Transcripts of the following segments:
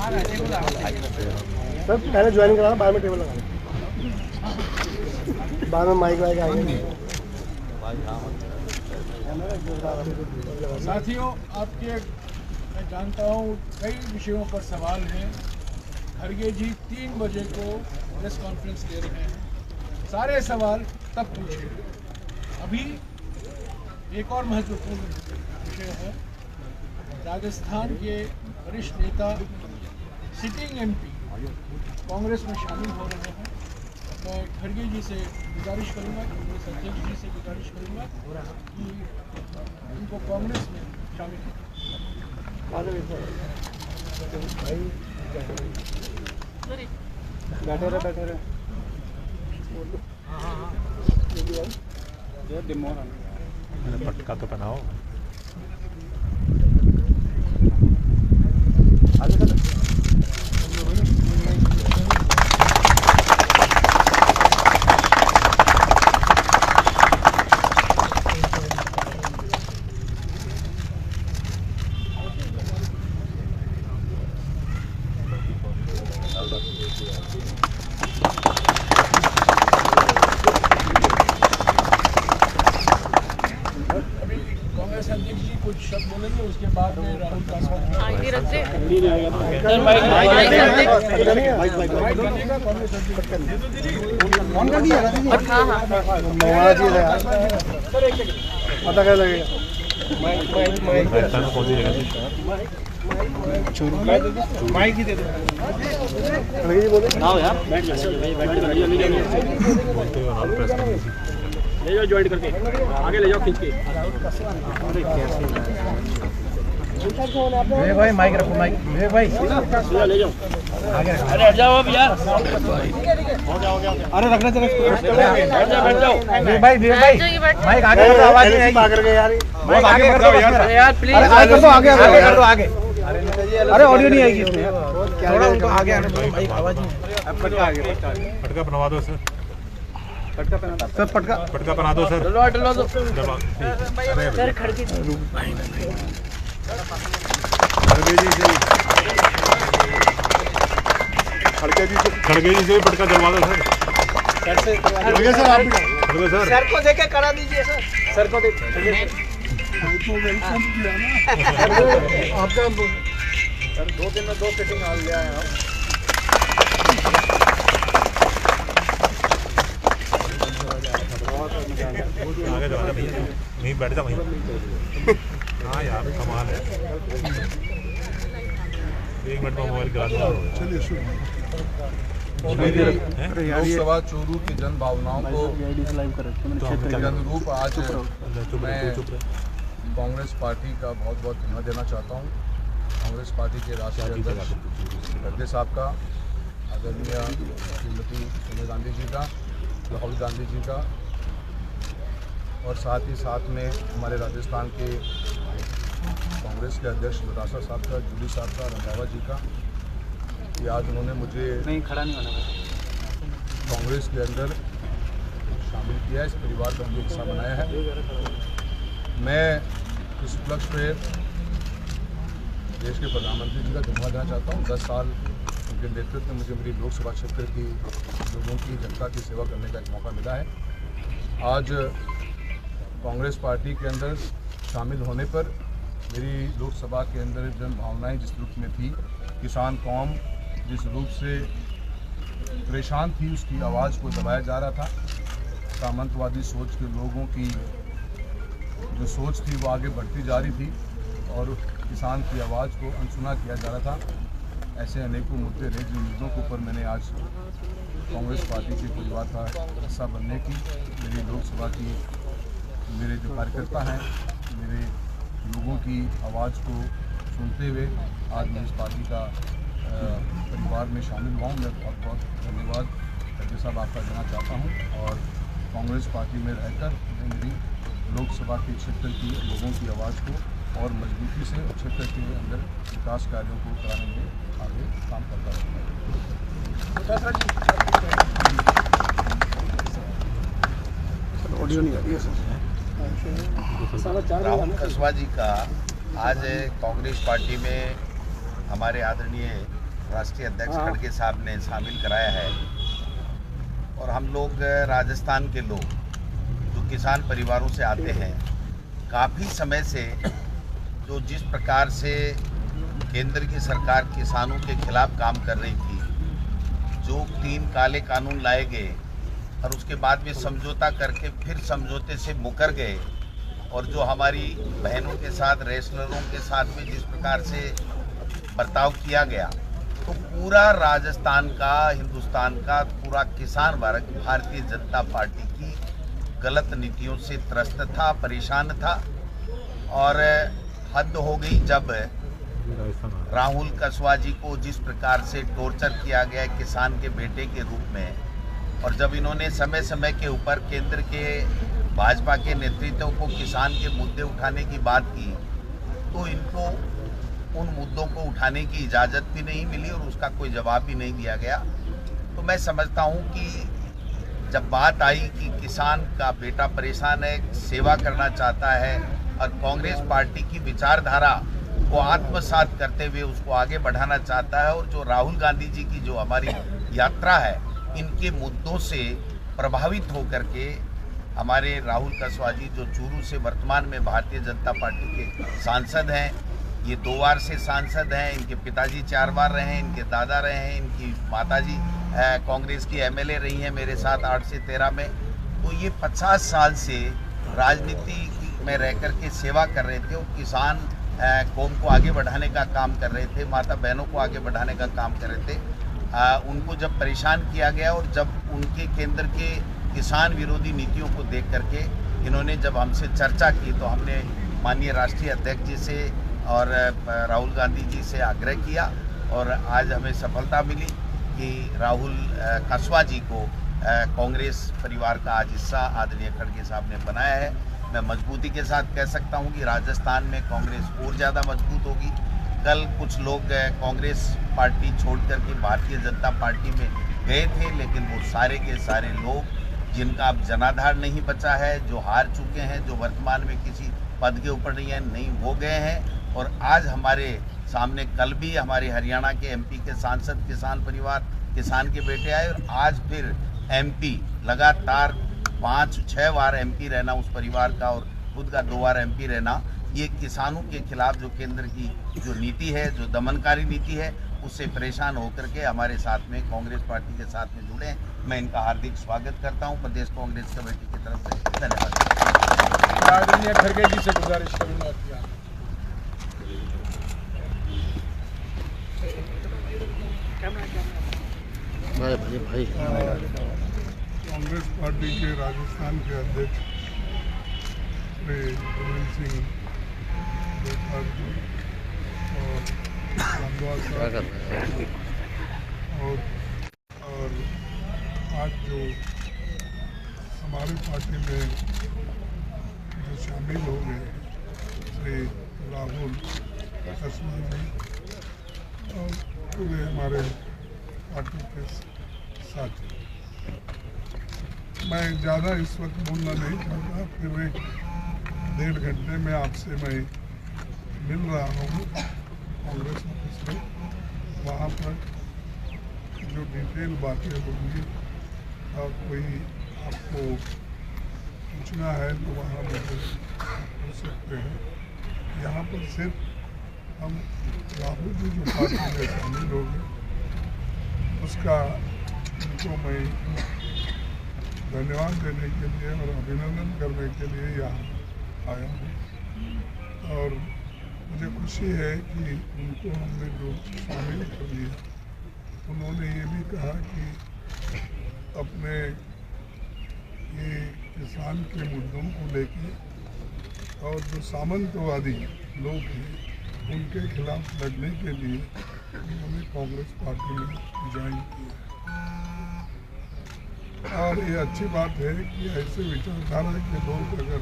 Sir पहले join कराना, बाद में टेबल लगाना, बाद में माइक वाइक आएंगे। साथियों, आपके मैं जानता हूँ कई विषयों पर सवाल हैं। खड़गे जी 3 बजे को प्रेस कॉन्फ्रेंस दे रहे हैं, सारे सवाल तब पूछे। अभी एक और महत्वपूर्ण विषय है, राजस्थान के वरिष्ठ नेता सिटिंग एमपी कांग्रेस में शामिल हो रहे हैं। मैं खड़गे जी से गुजारिश करूंगा, कांग्रेस अध्यक्ष जी से गुजारिश करूंगा कि उनको कांग्रेस में शामिल करें। बैठे रहे पटका तो पहनाओ। कांग्रेस अध्यक्ष जी कुछ शब्द बोलेंगे, उसके बाद में राहुल का पता क्या लगेगा। माइक ही दे दो। ले जाओ ज्वाइन करके, आगे ले जाओ खींच के। भाई माइक रखो, माइक भाई ले जाओ आगे रखो। अरे हट जाओ अब यार, अरे रखना चाहिए। बैठ जाओ भाई माइक आगे कर दो, आवाज नहीं आएगी। आगे कर दो यार प्लीज, आगे कर दो, आगे कर दो, आगे। अरे ऑडियो नहीं आएगी इसमें, थोड़ा उनको आगे आने दो, माइक आवाज नहीं। पटका आगे, पटका बनवा दो सर, पटका पहना सर, पटका बना दो सर। डलवा दो सर खड़गे जी से भी पटका दिलवा दो सर। खड़गे सर, आप खड़गे सर, सर को देके करा दीजिए सर। सर को देख आपका सर 2 दिन में 2 सेटिंग हाल लिया है आप। आगे जाना भैया, वहीं बैठ जा वहीं। हाँ यार कमाल है, 1 मिनट में मोबाइल गिरा दूंगा। लोकसभा चोरू की जन भावनाओं को अनुरूप आज मैं कांग्रेस पार्टी का बहुत बहुत धन्यवाद देना चाहता हूँ। कांग्रेस पार्टी के राष्ट्रीय अध्यक्ष खड़गे साहब का, आदरणीय श्रीमती सोनिया गांधी जी का, राहुल गांधी जी का, और साथ ही साथ में हमारे राजस्थान के कांग्रेस के अध्यक्ष रासा साहब का, जूली साहब का, रंधावा जी का, कि आज उन्होंने मुझे कांग्रेस के अंदर शामिल किया, इस परिवार का मुझे हिस्सा बनाया है। मैं इस उपलक्ष्य पे देश के प्रधानमंत्री जी का धन्यवाद देना चाहता हूँ। 10 साल उनके नेतृत्व में मुझे मेरी लोकसभा क्षेत्र की लोगों की, जनता की सेवा करने का एक मौका मिला है। आज कांग्रेस पार्टी के अंदर शामिल होने पर मेरी लोकसभा के अंदर जन भावनाएं जिस रूप में थी, किसान कौम जिस रूप से परेशान थी, उसकी आवाज़ को दबाया जा रहा था। सामंतवादी सोच के लोगों की जो सोच थी वो आगे बढ़ती जा रही थी और किसान की आवाज़ को अनसुना किया जा रहा था। ऐसे अनेकों मुद्दे रहे जिन मुद्दों के ऊपर मैंने आज कांग्रेस पार्टी के परिवार का हिस्सा बनने की, मेरी लोकसभा की मेरे जो कार्यकर्ता हैं, मेरे लोगों की आवाज़ को सुनते हुए आज मैं इस पार्टी का परिवार में शामिल हुआ हूँ। मैं बहुत बहुत धन्यवाद खड़गे साहब आपका देना चाहता हूँ। और कांग्रेस पार्टी में रहकर मेरी लोकसभा के क्षेत्र की लोगों की आवाज़ को और मजबूती से क्षेत्र के अंदर विकास कार्यों को कराने में आगे काम करता रहूँगा। ऑडियो नहीं आ रही है राहुल कसवा जी का आज कांग्रेस पार्टी में हमारे आदरणीय राष्ट्रीय अध्यक्ष खड़गे साहब ने शामिल कराया है। और हम लोग राजस्थान के लोग जो किसान परिवारों से आते हैं, काफ़ी समय से जो जिस प्रकार से केंद्र की सरकार किसानों के खिलाफ काम कर रही थी, जो 3 काले कानून लाए गए और उसके बाद में समझौता करके फिर समझौते से मुकर गए, और जो हमारी बहनों के साथ, रेसलरों के साथ में जिस प्रकार से बर्ताव किया गया, तो पूरा राजस्थान का, हिंदुस्तान का पूरा किसान वर्ग भारतीय जनता पार्टी की गलत नीतियों से त्रस्त था, परेशान था। और हद हो गई जब राहुल कसवा जी को जिस प्रकार से टॉर्चर किया गया किसान के बेटे के रूप में, और जब इन्होंने समय समय के ऊपर केंद्र के भाजपा के नेतृत्व को किसान के मुद्दे उठाने की बात की, तो इनको उन मुद्दों को उठाने की इजाज़त भी नहीं मिली और उसका कोई जवाब भी नहीं दिया गया। तो मैं समझता हूं कि जब बात आई कि किसान का बेटा परेशान है, सेवा करना चाहता है और कांग्रेस पार्टी की विचारधारा को आत्मसात करते हुए उसको आगे बढ़ाना चाहता है, और जो राहुल गांधी जी की जो हमारी यात्रा है, इनके मुद्दों से प्रभावित होकर के हमारे राहुल कसवा जी जो चूरू से वर्तमान में भारतीय जनता पार्टी के सांसद हैं, ये 2 बार से सांसद हैं, इनके पिताजी 4 बार रहे हैं, इनके दादा रहे हैं, इनकी माताजी कांग्रेस की एमएलए रही हैं मेरे साथ 8 से 13 में। तो ये 50 साल से राजनीति में रह कर के सेवा कर रहे थे और किसान कौम को आगे बढ़ाने का काम कर रहे थे, माता बहनों को आगे बढ़ाने का काम कर रहे थे। उनको जब परेशान किया गया और जब उनके केंद्र के किसान विरोधी नीतियों को देख करके इन्होंने जब हमसे चर्चा की, तो हमने माननीय राष्ट्रीय अध्यक्ष जी से और राहुल गांधी जी से आग्रह किया, और आज हमें सफलता मिली कि राहुल कसवा जी को कांग्रेस परिवार का आज हिस्सा आदरणीय खड़गे साहब ने बनाया है। मैं मजबूती के साथ कह सकता हूं कि राजस्थान में कांग्रेस और ज़्यादा मजबूत होगी। कल कुछ लोग कांग्रेस पार्टी छोड़ करके भारतीय जनता पार्टी में गए थे, लेकिन वो सारे के सारे लोग जिनका अब जनाधार नहीं बचा है, जो हार चुके हैं, जो वर्तमान में किसी पद के ऊपर नहीं वो गए हैं। और आज हमारे सामने कल भी हमारे हरियाणा के एमपी के सांसद किसान परिवार, किसान के बेटे आए, और आज फिर एमपी लगातार 5-6 बार एमपी रहना उस परिवार का, और खुद का 2 बार एमपी रहना, ये किसानों के खिलाफ जो केंद्र की जो नीति है, जो दमनकारी नीति है, उससे परेशान होकर के हमारे साथ में कांग्रेस पार्टी के साथ में जुड़े हैं। मैं इनका हार्दिक स्वागत करता हूं प्रदेश कांग्रेस कमेटी की तरफ से। धन्यवाद। आदरणीय खड़गे जी से गुजारिश करूंगा कि आप भाई कांग्रेस पार्टी के राजस्थान के अध्यक्ष श्री गोविंद सिंह बेतार जी और रामदास साहब, और आज जो हमारी पार्टी में जो शामिल हो गए श्री राहुल कसवा जी और पूरे हमारे पार्टी के साथी, मैं ज़्यादा इस वक्त बोलना नहीं चाहता। फिर 1.5 घंटे में आपसे मैं मिल रहा हूँ कांग्रेस ऑफिस में, वहाँ पर जो डिटेल बातें होंगी और कोई आपको पूछना है तो वहाँ मुझे पूछ सकते हैं। यहाँ पर सिर्फ हम राहुल जी जो पार्टी में शामिल हो गए उसका उनको मैं धन्यवाद देने के लिए और अभिनंदन करने के लिए यहाँ आया हूँ। और मुझे खुशी है कि उनको हमने जो शामिल कर लिया, उन्होंने ये भी कहा कि अपने ये किसान के मुद्दों को लेके और जो सामंतवादी लोग हैं उनके खिलाफ लड़ने के लिए उन्होंने कांग्रेस पार्टी में ज्वाइन किया। और ये अच्छी बात है कि ऐसे विचारधारा के लोग अगर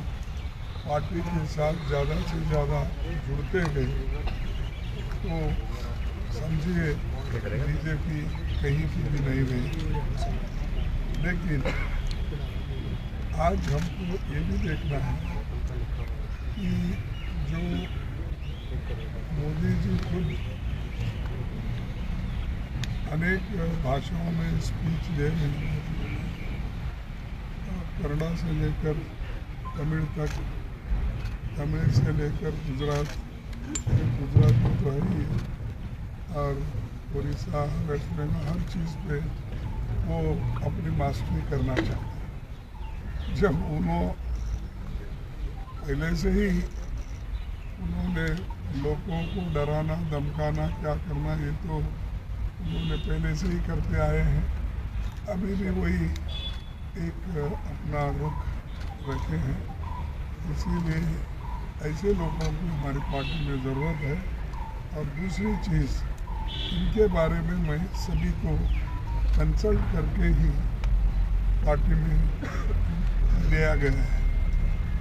पार्टी के साथ ज़्यादा से ज़्यादा जुड़ते गए तो समझिए बीजेपी कहीं की भी नहीं रही। लेकिन आज हमको ये भी देखना है कि जो मोदी जी खुद अनेक भाषाओं में स्पीच दे रहे हैं। कन्नड़ा से लेकर तमिल तक, तमिल से लेकर गुजरात में तो है ही, और उड़ीसा, वेस्ट बंगाल, हर चीज़ पे वो अपनी मास्टरी करना चाहते हैं। जब उन्होंने पहले से ही उन्होंने लोगों को डराना, धमकाना, क्या करना, ये तो उन्होंने पहले से ही करते आए हैं। अभी भी वही एक अपना रुख रखे हैं। इसीलिए ऐसे लोगों की हमारी पार्टी में ज़रूरत है। और दूसरी चीज़, इनके बारे में मैं सभी को कंसल्ट करके ही पार्टी में लिया गया है।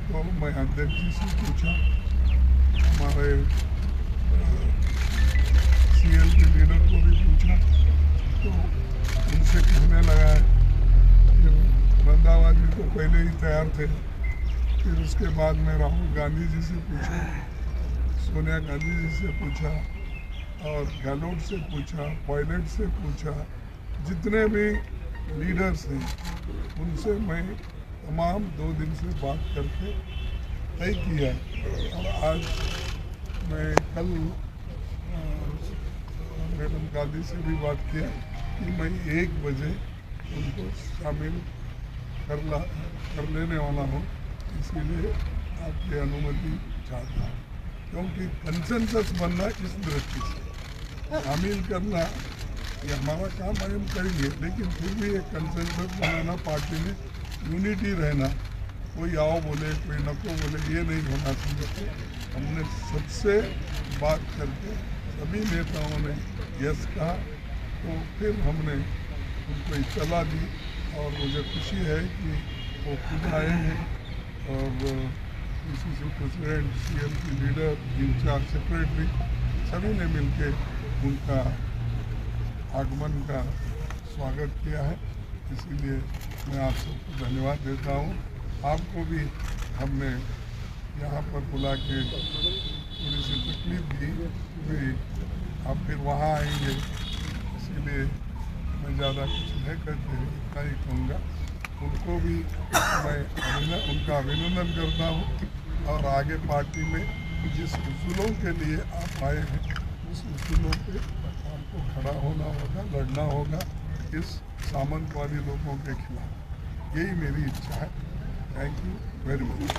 तो मैं अध्यक्ष जी से पूछा, हमारे सीएल के लीडर को भी पूछा, तो उनसे कहने लगा है कि रंधावा जी तो पहले ही तैयार थे। फिर उसके बाद में राहुल गांधी जी से पूछा, सोनिया गांधी जी से पूछा, और गहलोत से पूछा, पायलट से पूछा, जितने भी लीडर्स हैं उनसे मैं तमाम 2 दिन से बात करके तय किया। और आज मैं कल मैडम गांधी से भी बात किया कि मैं 1 बजे उनको शामिल कर लेने वाला हूँ। इसीलिए आपकी अनुमति चाहता हूँ, क्योंकि कंसेंसस बनना इस दृष्टि से, शामिल करना ये हमारा काम है, हम करेंगे, लेकिन फिर भी एक कंसेंसस बनाना, पार्टी में यूनिटी रहना, कोई आओ बोले कोई नको बोले, ये नहीं होना चाहिए। हमने सबसे बात करके सभी नेताओं ने यस कहा, तो फिर हमने उनको इत्तला दी। और मुझे खुशी है कि वो खुद आए हैं, और पीसीसी प्रेसिडेंट, सीएम की लीडर, इंचार्ज सेक्रेटरी, सभी ने मिलकर उनका आगमन का स्वागत किया है। इसीलिए मैं आप सबको धन्यवाद देता हूँ। आपको भी हमने यहाँ पर बुला के थोड़ी सी तकलीफ दी कि आप फिर वहाँ आएंगे, इसीलिए मैं ज़्यादा कुछ नहीं कहते, इतना ही कहूँगा। उनको भी मैं उनका अभिनंदन करता हूँ। और आगे पार्टी में जिस उसूलों के लिए आप आए हैं, उस उसूलों पे आपको खड़ा होना होगा, लड़ना होगा इस सामंतवादी लोगों के खिलाफ। यही मेरी इच्छा है। Thank you very much.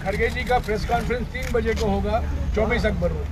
खड़गे जी का प्रेस कॉन्फ्रेंस 3 बजे को होगा, 24 अक्टूबर को।